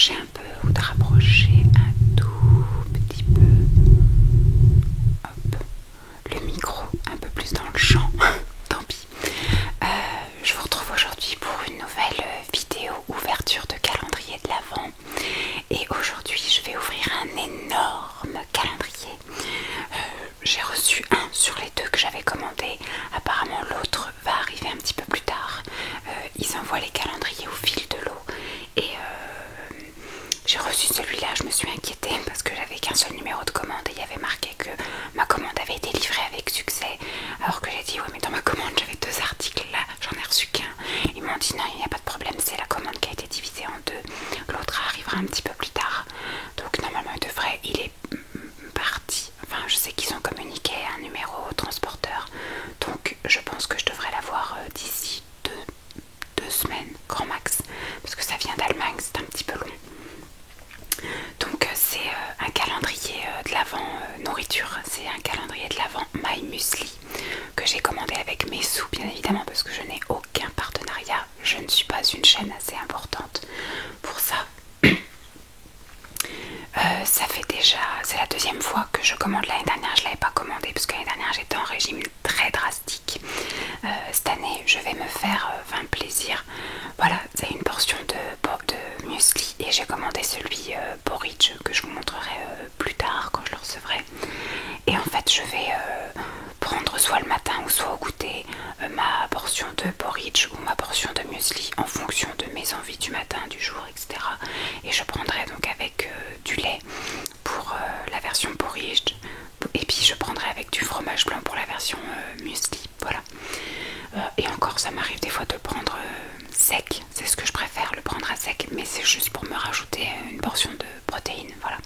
rapprocher un peu ou de rapprocher un tout petit peu. Hop, le micro un peu plus dans le champ. Tant pis. Je vous retrouve aujourd'hui pour une nouvelle vidéo ouverture de calendrier de l'Avent. Et aujourd'hui, je vais ouvrir un énorme calendrier. J'ai reçu un sur les deux que j'avais commandé. Apparemment, l'autre va arriver un petit peu plus tard. Ils envoient les calendriers au fil de l'eau. Et j'ai reçu celui-là. Je me suis inquiétée parce que j'avais qu'un seul numéro de commande et il y avait marqué que ma commande avait été livrée avec succès. Alors que j'ai dit, ouais, mais dans ma commande, j'avais 2 articles. Là, j'en ai reçu qu'un. Ils m'ont dit, non, il n'y a pas de problème, c'est la commande qui a été divisée en 2. L'autre arrivera un petit peu plus tard. Donc, normalement, il est parti. Enfin, je sais qu'ils ont communiqué un numéro au transporteur. Donc, je pense que je devrais l'avoir d'ici 2 semaines, grand max. Parce que ça vient d'Allemagne, c'est un petit peu long. Donc c'est un calendrier de l'Avent nourriture, c'est un calendrier de l'Avent My Muesli que j'ai commandé avec mes sous bien évidemment parce que je n'ai aucun partenariat, je ne suis pas une chaîne assez importante pour ça. Ça fait déjà, c'est la 2e fois que je commande. L'année dernière je ne l'avais pas commandé parce que l'année dernière j'étais en régime très drastique. Cette année je vais me faire plaisir. Voilà, c'est une portion de muesli et j'ai commandé celui porridge que je vous montrerai plus tard quand je le recevrai. Et en fait je vais prendre soit le matin ou soit au goûter ma portion de porridge ou ma portion de muesli en fonction de mes envies du matin, du jour, etc. Et je prendrai donc avec du lait pour la version porridge et puis je prendrai avec du fromage blanc pour la version muesli. Voilà. Et encore ça m'arrive des fois de le prendre sec, c'est ce que je préfère, le prendre à sec, mais c'est juste pour me rajouter une portion de protéines. Voilà.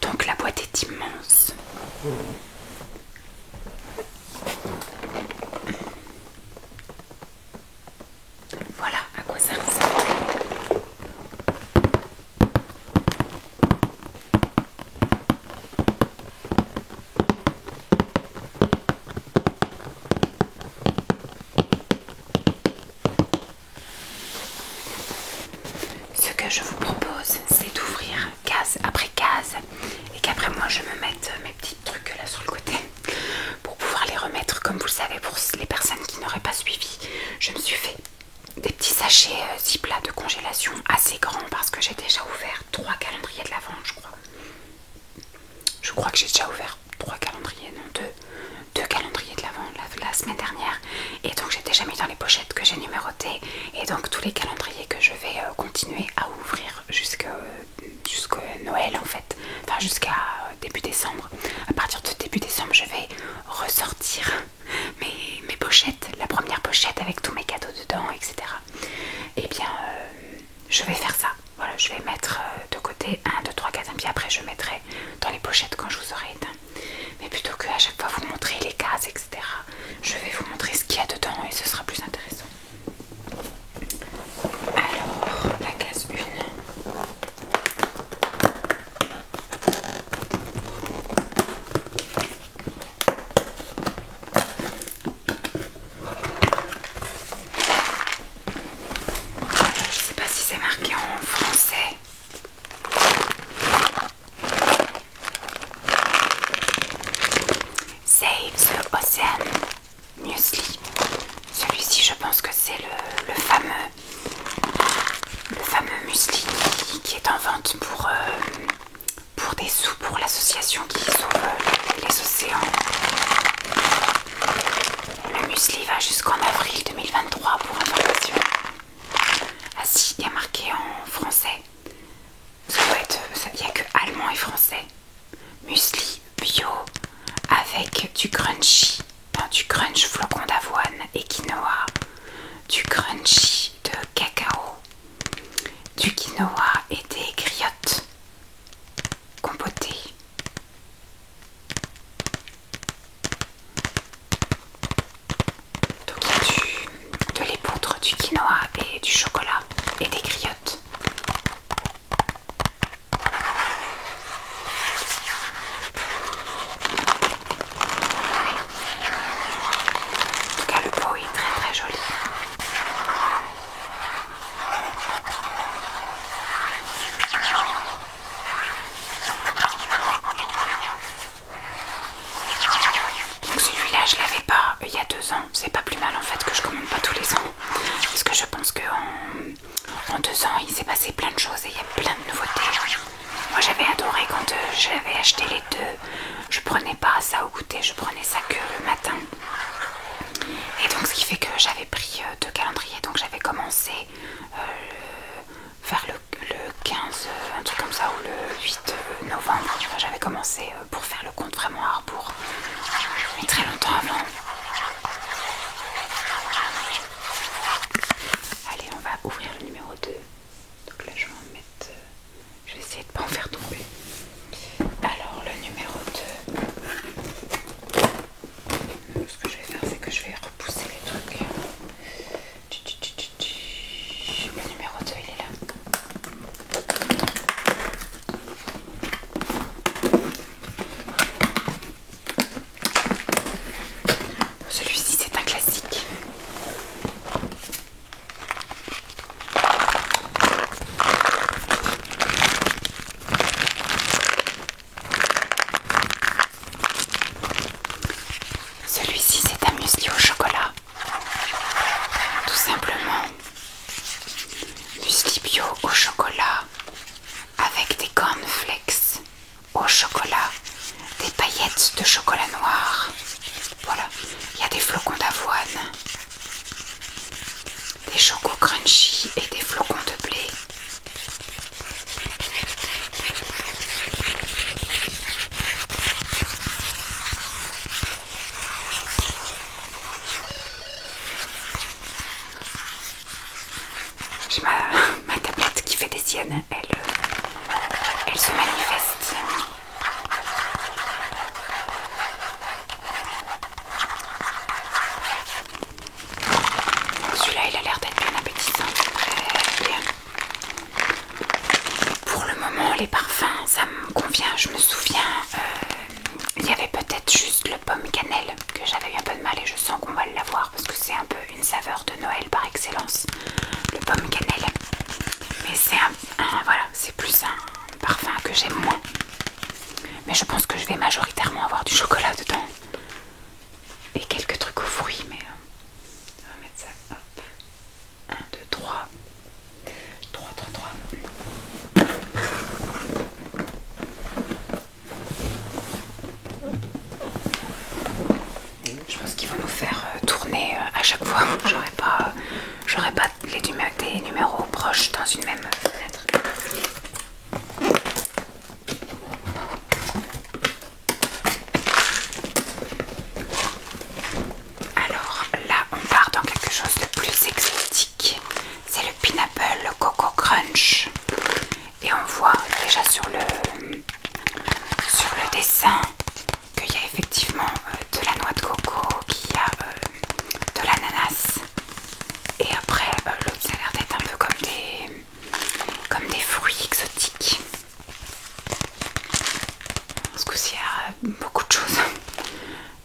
Donc la boîte est immense. Voilà à quoi ça ressemble. Ce que je vous propose, c'est d'ouvrir case après case et qu'après moi je me mette mes petits trucs là sur le côté pour pouvoir les remettre. Comme vous le savez, pour les personnes qui n'auraient pas suivi, je me suis fait des petits sachets Ziploc de congélation assez grands parce que j'ai déjà ouvert 3 calendriers de l'Avent, je crois. Je crois que j'ai déjà ouvert 3 calendriers, non 2 calendriers de l'Avent la semaine dernière. Et donc j'ai déjà mis dans les pochettes que j'ai numérotées. Et donc tous les calendriers que je vais continuer à ouvrir jusqu'au Noël en fait. Enfin jusqu'à début décembre. À partir de début décembre je vais ressortir mes pochettes. La première pochette avec tous mes cadeaux dedans, etc. Et bien je vais faire ça. Voilà, je vais mettre de côté 1, 2, 3, 4, et puis après je mettrai dans les pochettes quand je vous aurai éteint. Mais plutôt que à chaque fois vous montrer les cases, etc., je vais vous montrer ce qu'il y a dedans et ce sera plus intéressant. Alors, la case 1. Je sais pas si c'est marqué en français. Save the Ocean Muesli. Celui-ci, je pense que c'est le fameux muesli qui est en vente pour des sous pour l'association qui sauve les océans. Le muesli va jusqu'en avril 2023 pour information. Ah si, il y a marqué en français. Ça doit être, il n'y a que allemand et français. Muesli bio avec du crunchy, du crunch flocon d'avoine et quinoa, du crunchy de cacao, du quinoa et des griottes compotées. Donc il y a de l'épeautre, du quinoa et du chocolat et des griottes. En tout cas le pot est très très joli. ans, c'est pas plus mal en fait que je commande pas tous les ans. Parce que je pense qu'en 2 ans, il s'est passé plein de choses et il y a plein de nouveautés. Moi j'avais adoré quand j'avais acheté les deux. Je prenais pas ça au goûter, je prenais ça que le matin. Et donc ce qui fait que j'avais pris 2 calendriers. Donc j'avais commencé vers le 15, un truc comme ça, ou le 8 novembre. Enfin, j'avais commencé pour faire le compte vraiment à rebours. Mais très longtemps avant. Allez, on va ouvrir le numéro 2. Donc là je vais en mettre... je vais essayer de pas en faire tomber. Alors le numéro 2. Ce que je vais faire, c'est que je vais repousser les trucs. Le numéro 2, il est là. Celui-ci, c'est un classique. Celui-ci, c'est un muesli au chocolat. Tout simplement. Muesli bio au chocolat avec des cornflakes au chocolat, des paillettes de chocolat noir. Voilà, il y a des flocons d'avoine, des chocos crunchy et des flocons de blé. J'ai ma tablette qui fait des siennes, elle se manifeste. Celui-là, il a l'air d'être bien appétissant, très bien. Pour le moment, les parfums, ça me convient. Je me souviens, il y avait peut-être juste le pomme cannelle que j'avais eu un peu de mal et je sens qu'on va l'avoir parce que c'est un peu une saveur de Noël par excellence. Le pomme cannelle. Mais c'est voilà, c'est plus un parfum que j'aime moins. Mais je pense que je vais majoritairement avoir du chocolat dedans. Et quelques trucs aux fruits, mais on va mettre ça, hop. 1, 2, 3. 3, 3, 3. Je pense qu'ils vont nous faire tourner à chaque fois. J'aurai pas des numéros proches dans une même fenêtre. Alors là, on part dans quelque chose de plus exotique. C'est le Pineapple Coco Crunch. Et on voit déjà sur le dessin qu'il y a effectivement de la noix de coco, qu'il y a de l'ananas. Et après, l'autre, ça a l'air d'être un peu comme des fruits exotiques. Ce coup-ci, il y a beaucoup de choses.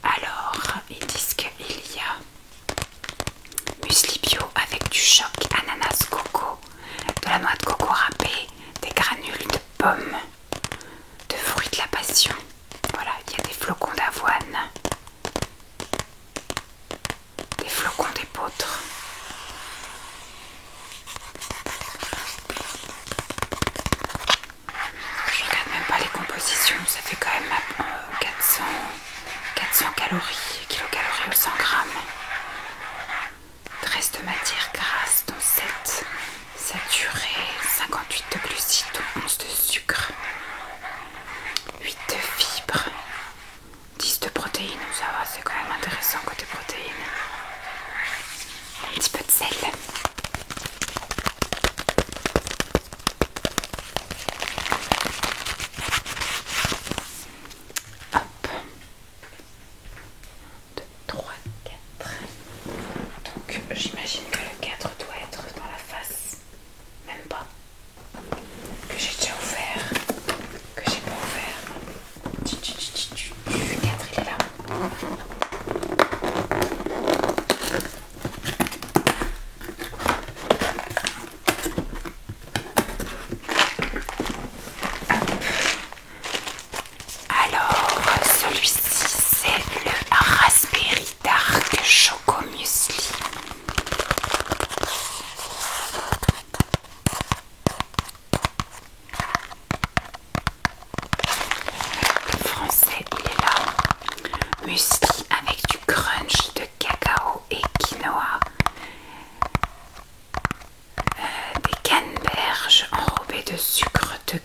Alors, ils disent qu'il y a muesli bio avec du choc ananas coco, de la noix de coco râpée, des granules de pommes, de fruits de la passion. Voilà, il y a des flocons d'avoine, des flocons d'épeautre. Je regarde même pas les compositions, ça fait quand même 400 calories, kilocalories au 100 grammes. 13 de matière grasse, dont 7 saturées, 58 de glucides, dont 11 de sucre, 8 de fibres, 10 de protéines. Ça va, c'est quand même intéressant côté protéines. Un petit peu de sel. Hop. 2, 3, 4. Donc j'imagine que le 4 doit être dans la face. Même pas. Que j'ai déjà ouvert. Que j'ai pas ouvert. Le 4 il est là. Alors celui-ci c'est le Raspberry Dark Choco. quinoa, des canneberges enrobées de sucre de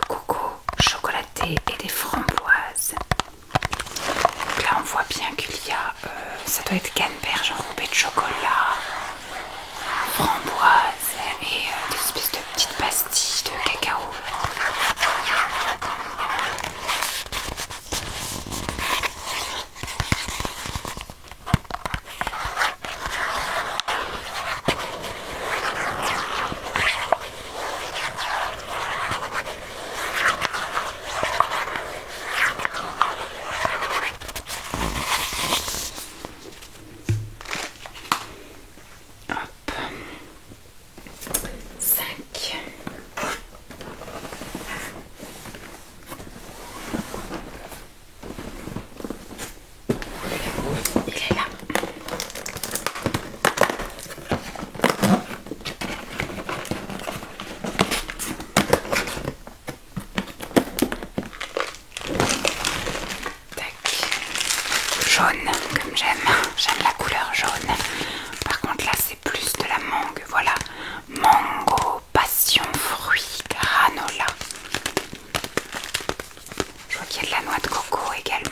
coco chocolaté et des framboises. Donc là on voit bien qu'il y a, ça doit être canneberges enrobées de chocolat, framboises et des espèces de petites pastilles de cacao. Hop. 5. Il est là. Tac. Jaune, comme j'aime. J'aime la couleur jaune. Par contre là c'est plus de la mangue. Voilà. Mango, passion, fruit, granola. Je vois qu'il y a de la noix de coco également.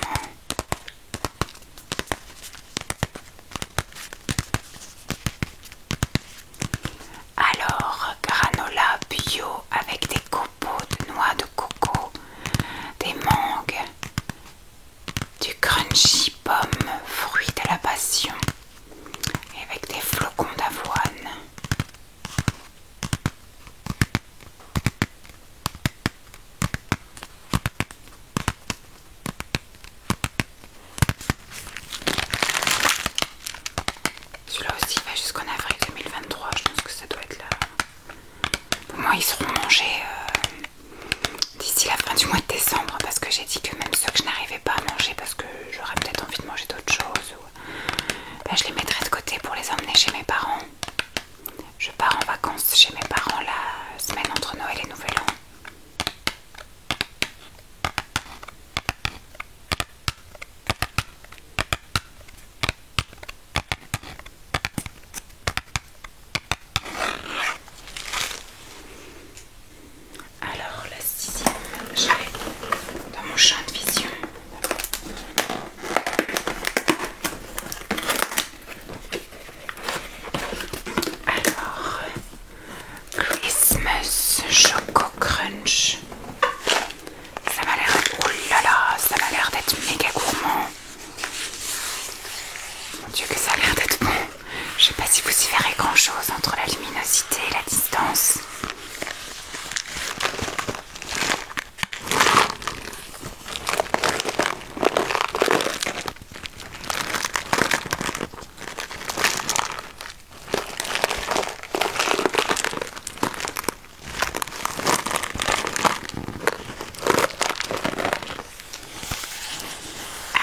Alors, granola bio avec des copeaux de noix de coco, des mangues, du crunchy pomme, fruit de la passion, et avec des flocons d'avoine. Celui-là aussi va jusqu'en avril 2023, je pense que ça doit être là. Pour moi, ils seront mangés d'ici la fin du mois de décembre, parce que j'ai dit que même ceux que je n'arrivais pas à manger parce que j'aurais peut-être envie de manger d'autres choses, je les mettrai de côté pour les emmener chez mes parents. Je pars en vacances chez mes parents la semaine entre Noël et Nouvel An. Alors la 6e, je l'ai dans mon champ de vision. Alors, Christmas Choco Crunch. Ça m'a l'air, oulala, ça m'a l'air d'être méga gourmand. Mon Dieu que ça a l'air d'être bon. Je sais pas si vous y verrez grand chose entre la luminosité et la distance.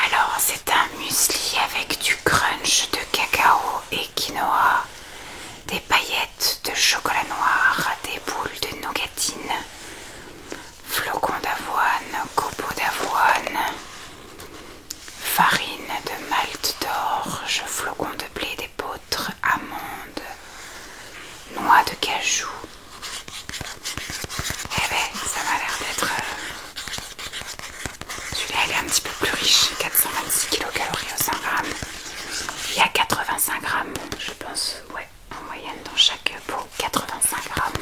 Alors c'est un muesli avec du crunch de cacao et quinoa, des paillettes de chocolat noir, des boules de nougatine, flocons d'avoine, copeaux d'avoine, farine de malt d'orge, flocons de blé d'épeautre, amandes, noix de cajou. Eh ben, ça m'a l'air d'être... Celui-là, elle est un petit peu plus riche, 426 kilocalories au 100 grammes. Il y a 85 grammes, je pense, ouais, en moyenne dans chaque pot, 85 grammes.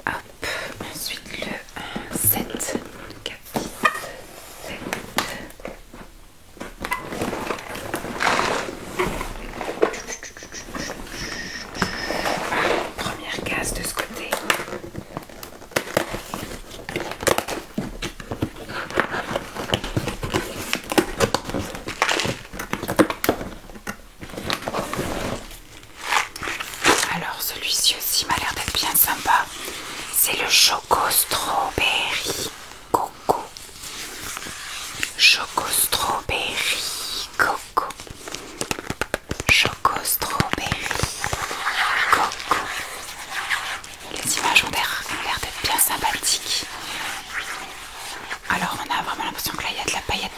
Hop, ensuite le 7, 4, 6, 7. Première case de ce côté. Alors celui-ci aussi m'a l'air d'être bien sympa. C'est le Choco Strawberry Coco. Choco Strawberry Coco. Choco Strawberry Coco. Les images ont l'air d'être bien sympathiques. Alors on a vraiment l'impression que là il y a de la paillette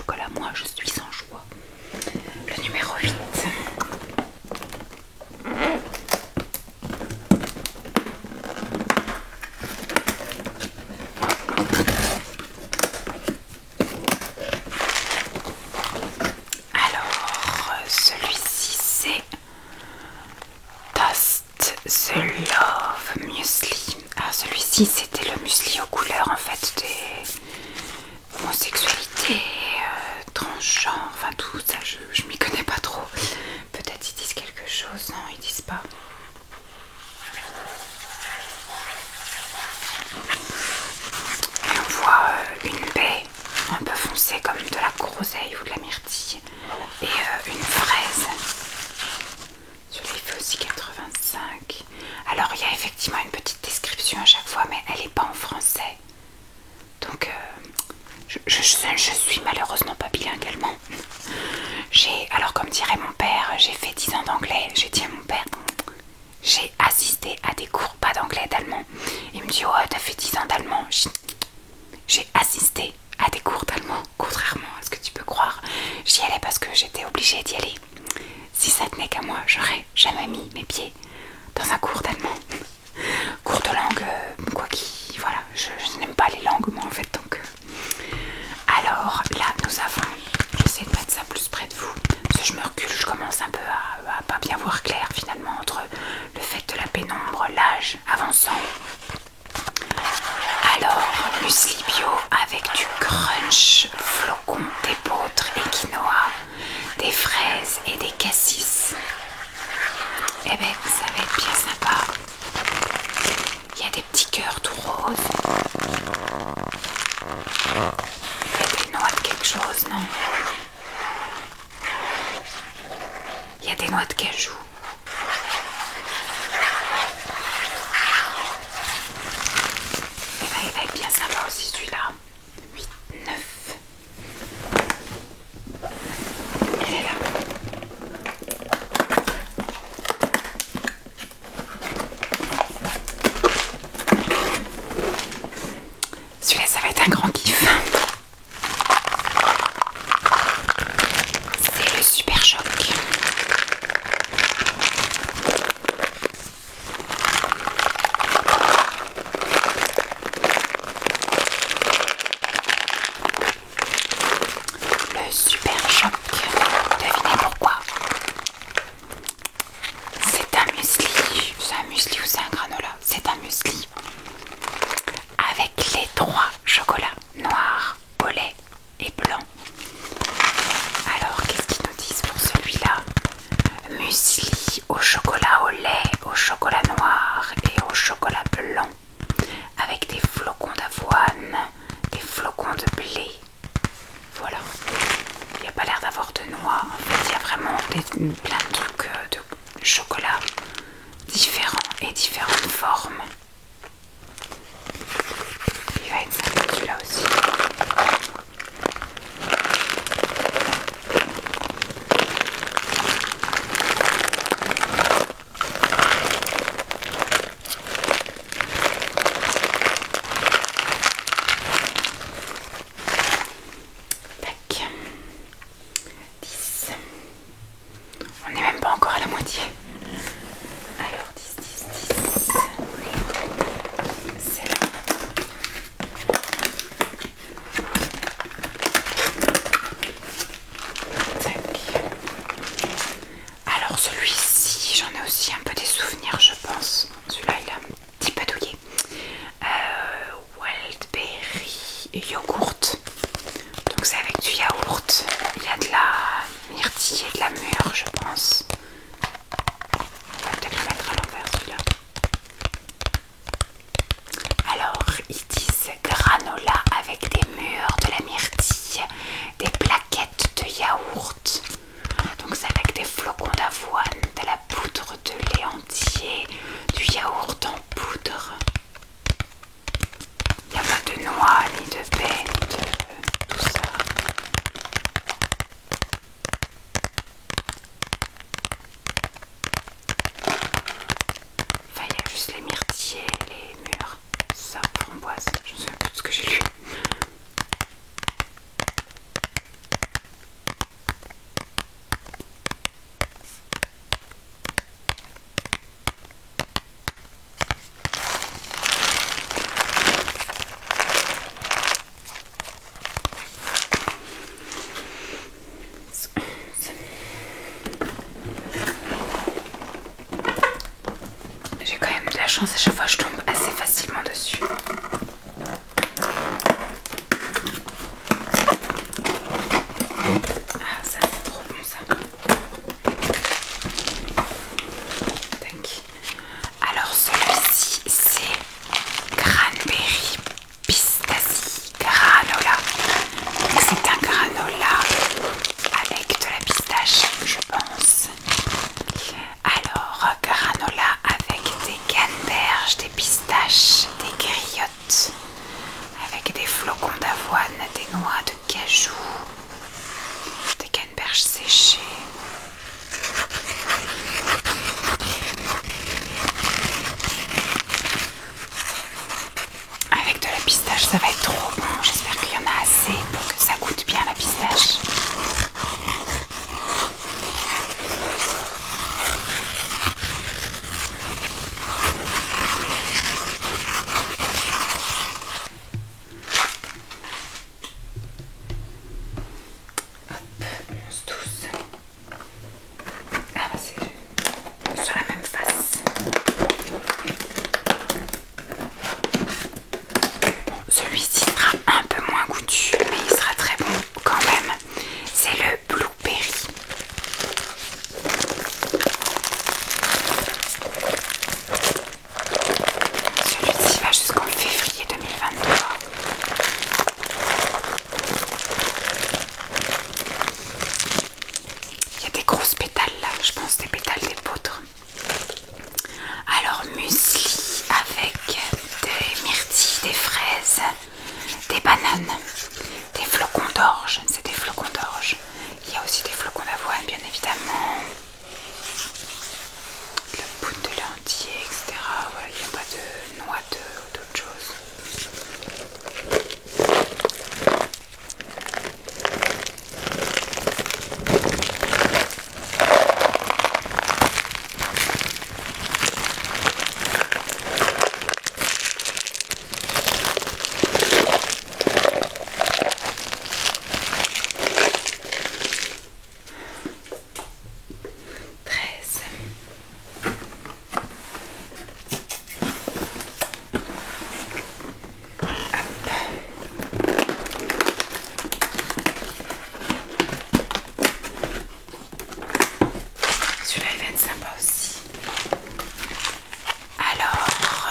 chocolat, moi je suis sans choix. Le numéro 8. Alors, celui-ci c'est Toast the Love Muesli. Alors celui-ci c'était le muesli aux couleurs en fait des homosexualités, transgenres, enfin tout ça, je m'y connais pas trop. Peut-être ils disent quelque chose, non ils disent pas. Et on voit une baie un peu foncée comme de la groseille ou de la myrtille et une fraise. Celui-là il fait aussi 85. Alors il y a effectivement une petite description à chaque fois, mais elle n'est pas en français. Donc je suis malheureusement pas bilingue allemand. Alors comme dirait mon père, j'ai fait 10 ans d'anglais. J'ai dit à mon père, j'ai assisté à des cours pas d'anglais, d'allemand. Il me dit, oh t'as fait 10 ans d'allemand. J'ai assisté à des cours d'allemand, contrairement à ce que tu peux croire. J'y allais parce que j'étais obligée d'y aller. Si ça tenait qu'à moi, j'aurais jamais mis mes pieds dans un cours d'allemand. Cours de langue, voilà, je n'aime pas les langues moi en fait, donc... Alors là nous avons, j'essaie de mettre ça plus près de vous, parce que je me recule, je commence un peu à pas bien voir clair finalement entre le fait de la pénombre, l'âge avançant. Alors, muesli bio avec du crunch, flocons d'épeautre et quinoa, des fraises et des cassis. Eh ben, ça va être bien sympa. Il y a des petits cœurs tout roses. Il y a des noix de quelque chose, non? Il y a des noix de cajou. Et ben, il va être bien sympa aussi celui-là. 8, 9. Elle est là. chance, à chaque fois je tombe assez facilement dessus. Ah, ça c'est trop bon ça. Tac. Alors celui-ci c'est Cranberry Pistacie Granola. C'est un granola avec de la pistache, je pense. Alors, granola avec des canneberges, des pistaches, des griottes, avec des flocons d'avoine, des noix de cajou, des canneberges séchées. Avec de la pistache, ça va être trop bon. J'espère qu'il y en a assez pour que ça goûte bien la pistache. Ah bah c'est sur la même face. Celui-ci sera un peu moins goûtu, mais il sera très bon quand même. C'est le Blueberry. Celui-ci va jusqu'en février 2022. Il y a des grosses pétales là, je pense des pétales d'épeautre. Alors muesli avec des myrtilles, des fraises, des bananes, des flocons d'orge, c'est des flocons d'orge. Il y a aussi des flocons d'avoine bien évidemment. Le poudre de lentilles, etc. Voilà, il n'y a pas de noix ou d'autre chose. Celui-là il va être sympa aussi. Alors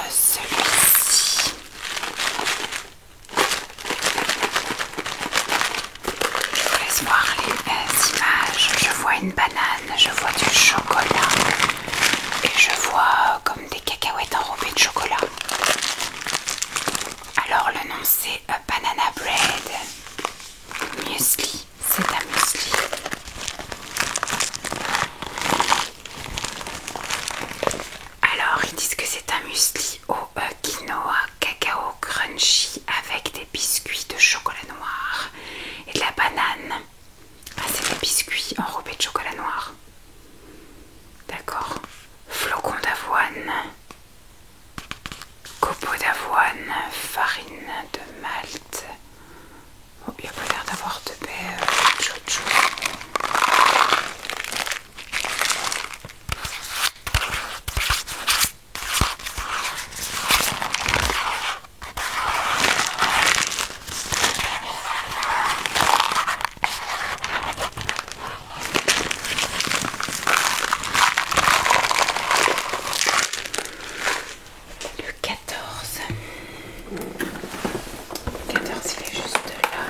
celui-ci, je vous laisse voir les images. Je vois une banane, je vois du chocolat et je vois comme des cacahuètes enrobées de chocolat. Alors le nom c'est Banana Bread Muesli, c'est un muesli. Alors ils disent que c'est un muesli au quinoa cacao crunchy avec des biscuits de chocolat noir et de la banane. Ah, c'est des biscuits enrobés de chocolat noir. D'accord. Flocons d'avoine, copeaux d'avoine, farine de malt. Oh, il n'y a pas l'air d'avoir de baie, autre chose. Le 14. Le 14 il est juste là.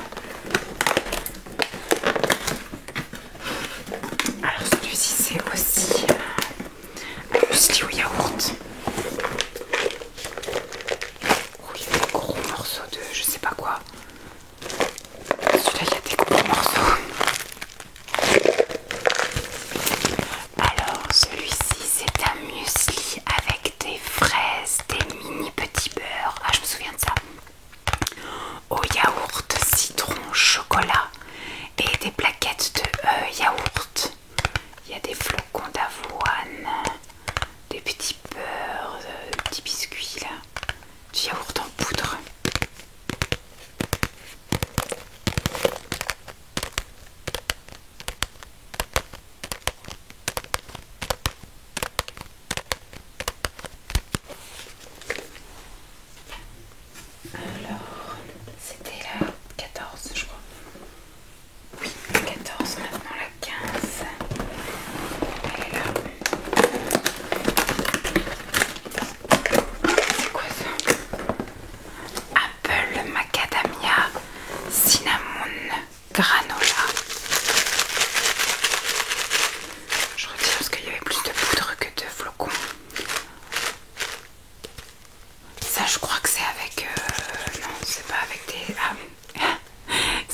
Alors celui-ci c'est aussi un muesli au yaourt. Oh, il y a des gros morceaux de je sais pas quoi. Celui-là il y a des gros morceaux. Alors celui-ci c'est un muesli avec des fraises, des mini petits beurres. Ah, je me souviens de ça. Au yaourt, citron, chocolat et des plaquettes de yaourt. Il y a des flocons d'avoine, des petits beurres, des petits biscuits là, du yaourt en poudre. Alors, c'était la 14, je crois. Oui, la 14, maintenant la 15. Elle est là. C'est quoi ça? Apple Macadamia Cinnamon Granola. Je retire parce qu'il y avait plus de poudre que de flocons. Ça, je crois que c'est avec... non, c'est pas avec des...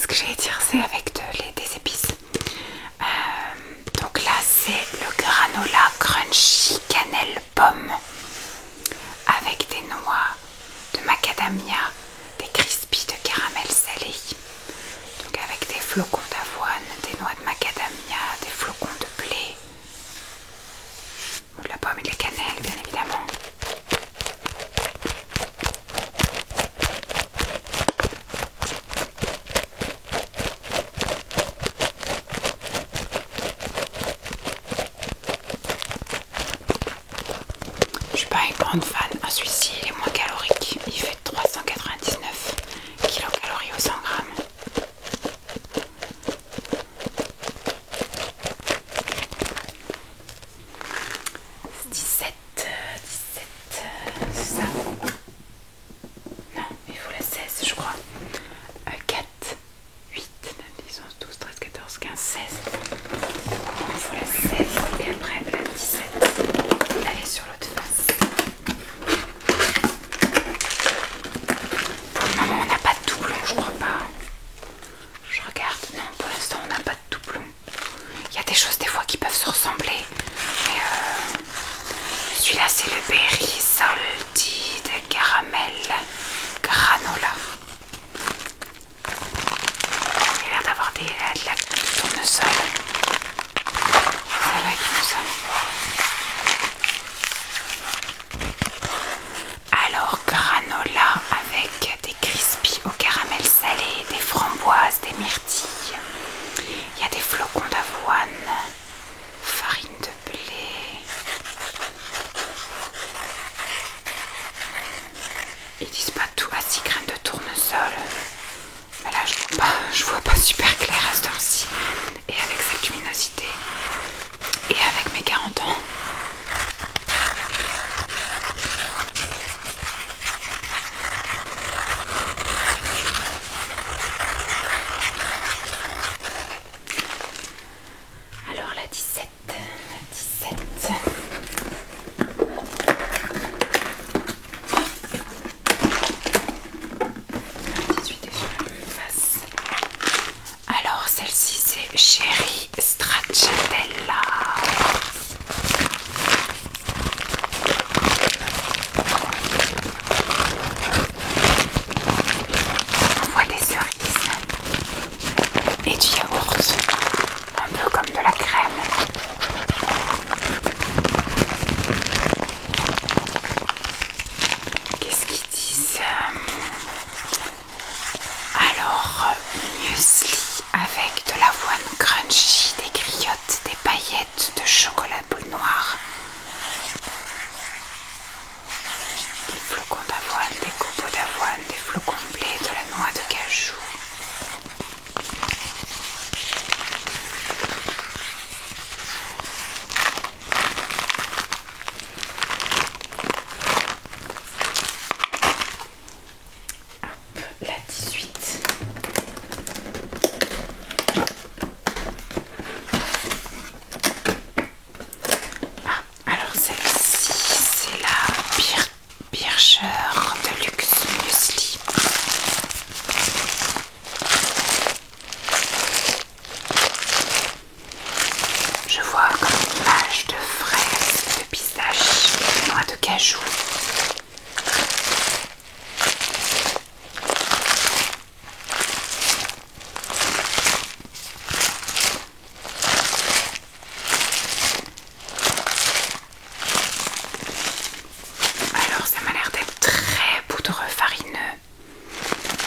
ce que j'allais dire, c'est avec des épices. Donc là, c'est le granola crunchy cannelle pomme avec des noix de macadamia, des crispies de caramel salé. Donc avec des flocons d'avoine, des noix de macadamia, des flocons de blé, de la pomme et de la cannelle, bien évidemment. Je suis pas une grande fan. Celui-ci il est moins calorique. Il fait 399 kilocalories au 100 grammes. C'est 17, c'est ça. Non, il faut la 16 je crois. 4, 8, 9, 10, 11, 12, 13, 14, 15, 16. Il faut la 16 et après la 17. Elle est sur l'autre face. Pour le moment on n'a pas de doublon, je crois pas. Je regarde, non pour l'instant on n'a pas de doublon. Il y a des choses des fois qui peuvent se ressembler. Mais celui-là c'est le berry salty de caramel granola. Il a l'air d'avoir de la tournesol. Ça va être comme ça. Alors granola avec des crispies au caramel salé, des framboises, des myrtilles. Il y a des flocons d'avoine, farine de blé. Ils disent pas tout. Ah si, graines de tournesol. Mais là je vois pas super clair à ce temps-ci. Et avec cette luminosité. Et avec mes 40 ans. Alors la 17. La 17. Alors celle-ci c'est Cherry Stracciatella. On voit des cerises et du yaourt, un peu comme de la crème. Qu'est-ce qu'ils disent? Alors, muesli avec de l'avoine crunchy, des griottes, des paillettes de chocolat boule noire, des flocons d'avoine, des copeaux d'avoine, des flocons de blé, de la noix de cajou. La 18. Alors celle-ci c'est la Bircher de luxe muesli. Je vois comme une image de fraises, de pistaches, de noix de cajou. Alors ça m'a l'air d'être très poudreux, farineux.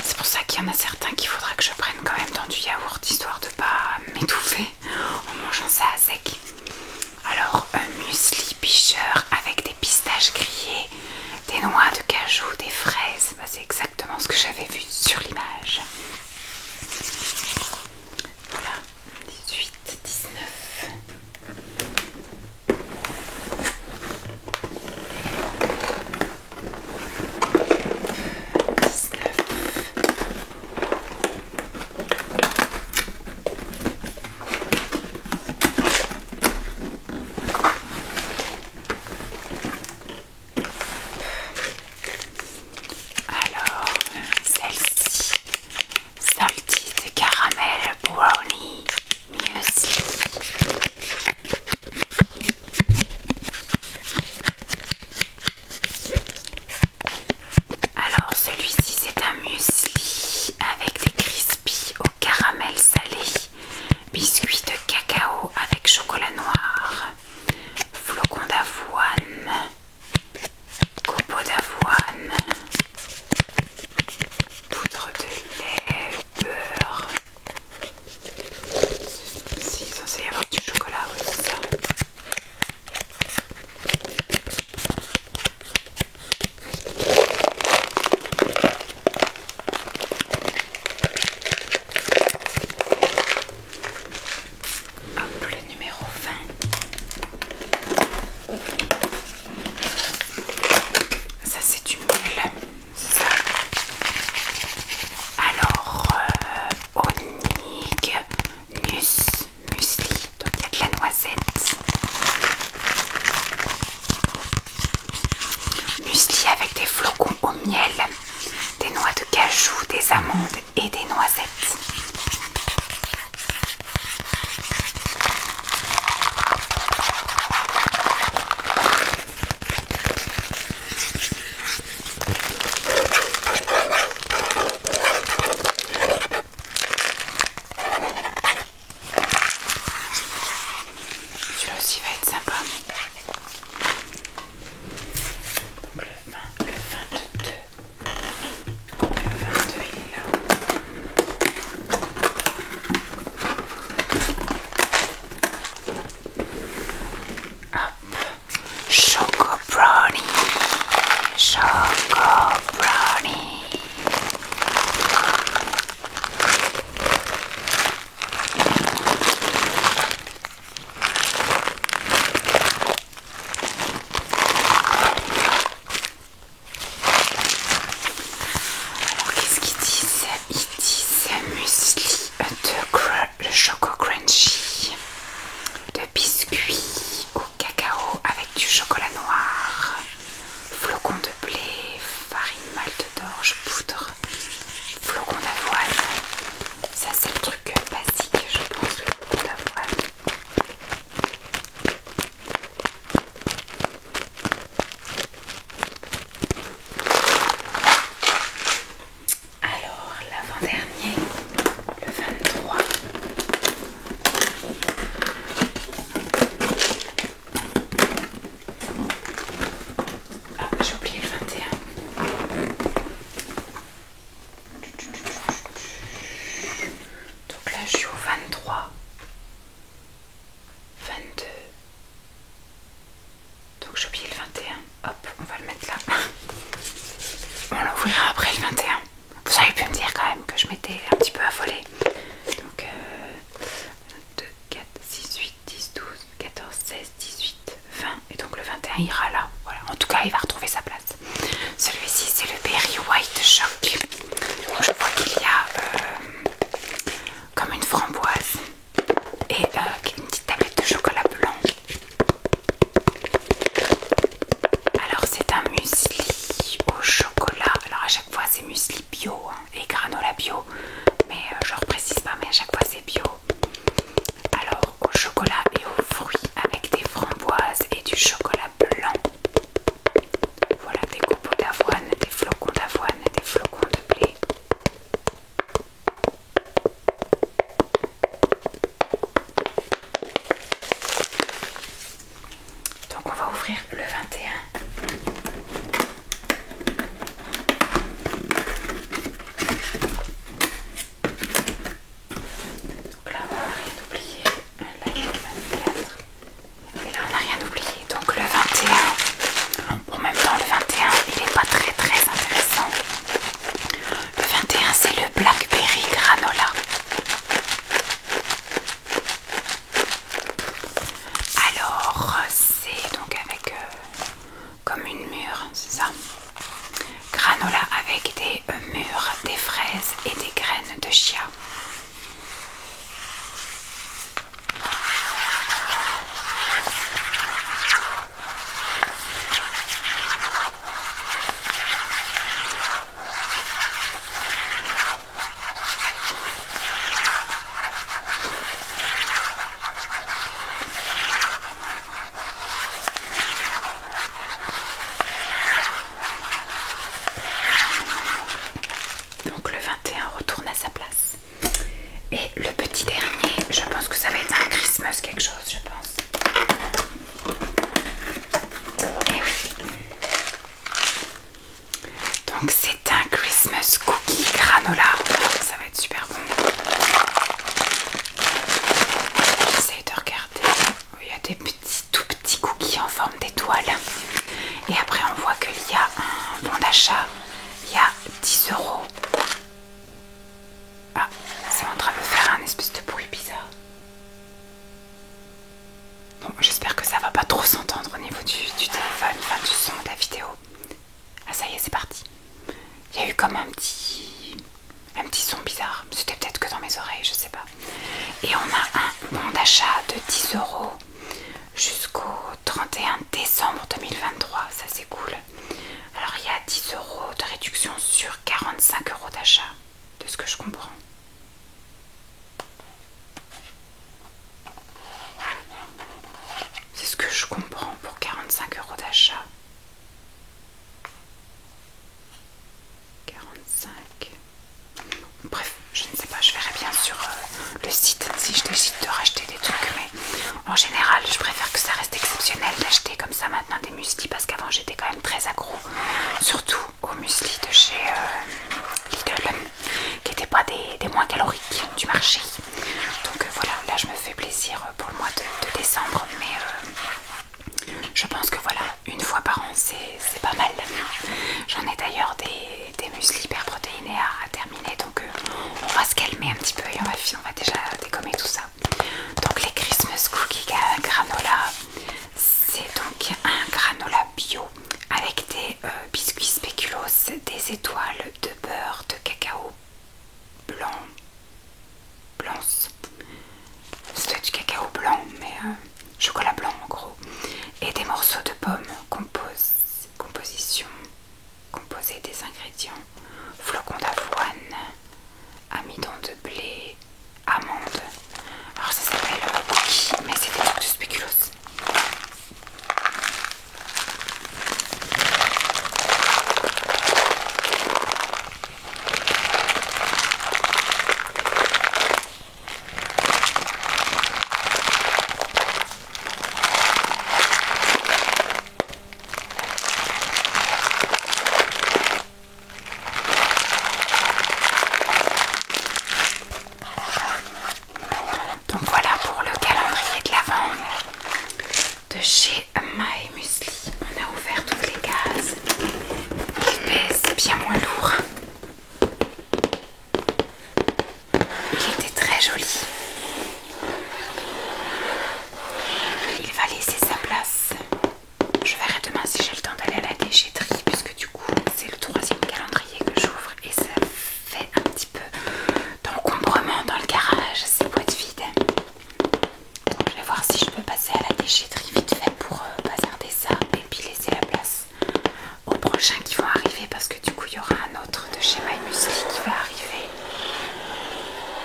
C'est pour ça qu'il y en a certains qu'il faudra que je prenne quand même dans du yaourt, histoire de pas m'étouffer en mangeant ça à sec. Alors un muesli Bircher avec des pistaches grillées, des noix de cajou, des fraises, bah, c'est exactement exactement ce que j'avais vu sur l'image. Voilà, 18, 19. Alors, celle-ci, Salted Caramel Brownie Muesli. Alors, celui-ci, c'est un muesli avec des crispies au caramel salé, biscuits de cacao avec chocolat noir, flocons d'avoine, copeaux d'avoine, poudre de lait, beurre. Si, il est censé y avoir du chocolat, oui, c'est ça. Hop, le numéro 20. Ça, c'est du miel, c'est ça. Alors, Onig Muesli, donc il y a de la noisette. Muesli avec des flocons au miel, des noix de cajou, des amandes et des noisettes. Celui-là aussi va être sympa. Donc le 22. Le 22 il est là. Hop. Choco Brownie. Choco Brownie. Alors qu'est-ce qu'ils disent? Ils disent muesli de choco crunchy, de biscuits au cacao avec du chocolat noir, flocons de blé, farine malt d'orge, poudre, flocons d'avoine. Ça c'est le truc basique, je pense, le flocon d'avoine. Alors l'avant-dernier, le 23. Ah, j'ai oublié le 21. Donc là je suis au 23, 22. Donc j'ai oublié le 21. Hop, on va le mettre là. On l'ouvrira après le 21. Vous avez pu me dire quand même que je m'étais un petit peu affolée. Donc 2, 4, 6, 8, 10, 12, 14, 16, 18, 20. Et donc le 21 ira là. Voilà. En tout cas, il va retrouver sa place. Celui-ci, c'est le Berry White Shock. Donc je vois qu'il y a comme une framboise et une petite tablette de chocolat blanc. Alors c'est un muesli au chocolat. Alors à chaque fois c'est muesli bio hein, et granola bio. Mais je ne précise pas, mais à chaque fois c'est bio. Alors au chocolat et aux fruits avec des framboises et du chocolat blanc. Voilà, des copeaux d'avoine, des flocons d'avoine, des flocons de blé. Donc on va ouvrir le 21. Donc le 21 retourne à sa place. Et le petit dernier, je pense que ça va être un Christmas quelque chose, je pense. Et oui. Donc c'est un Christmas cookie granola. Ça va être super bon. J'essaye de regarder. Il y a des tout petits cookies en forme d'étoile. Et après on voit qu'il y a un bon d'achat. Il y a 10 €. Ah, c'est en train de faire un espèce de bruit bizarre. Bon, j'espère que ça va pas trop s'entendre au niveau du téléphone, enfin du son de la vidéo. Ah ça y est, c'est parti. Il y a eu comme un petit son bizarre. C'était peut-être que dans mes oreilles, je sais pas. Et on a un bon d'achat de 10 € jusqu'au 31 décembre 2023. Ça c'est cool. Alors il y a 10 € de réduction sur 45 € d'achat, de ce que je comprends. C'est ce que je comprends pour 45 € d'achat. 45. Bref, je ne sais pas, je verrai bien sur le site si je décide de racheter des trucs. Mais en général, je préfère que ça reste exceptionnel d'acheter comme ça maintenant des muesli parce qu'avant j'étais quand même très accro. Surtout aux muesli de chez Lidl qui n'étaient pas des moins caloriques du marché. Donc voilà, là je me fais plaisir pour le mois de décembre. Mais je pense que voilà, une fois par an c'est pas mal. J'en ai d'ailleurs des muesli hyper protéinés à terminer, donc on va se calmer un petit peu et on va déjà dégommer tout ça. Donc les Christmas cookies granola, c'est donc un granola bio avec des biscuits spéculoos, des étoiles de beurre de cacao blanc, c'est du cacao blanc mais chocolat blanc en gros, et des morceaux de pommes composés des ingrédients flocons d'avoine, amidon de blé, amandes. Alors ça s'appelle cookie, mais c'est des trucs de spéculoos. Donc voilà pour le calendrier de l'Avent de chez My Muesli. On a ouvert toutes les cases. Il pèse bien moins lourd. Il était très joli. Il va laisser sa place. Je verrai demain si j'ai le temps d'aller à la déchetterie, puisque du coup c'est le 3e calendrier que j'ouvre et ça fait un petit peu d'encombrement dans le garage, ces boîtes vides. Donc je vais voir si je peux passer à la déchetterie vite fait pour bazarder ça et puis laisser la place aux prochains qui vont arriver, parce que du coup il y aura un autre de chez My Muesli qui va arriver.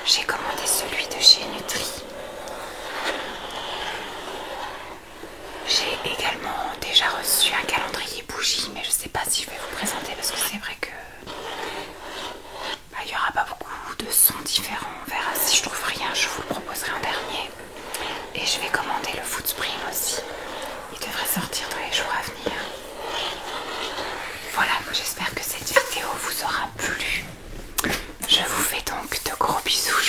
J'ai commandé celui de chez Nutri. J'ai également déjà reçu un calendrier bougie, mais je sais pas si je vais vous présenter parce que c'est vrai que il n'y aura pas beaucoup de sons différents. On verra, si je trouve rien je vous le proposerai en dernier. Et je vais commander le Food Spring aussi. Il devrait sortir dans les jours à venir. Voilà, j'espère que cette vidéo vous aura plu. Je vous fais donc de gros bisous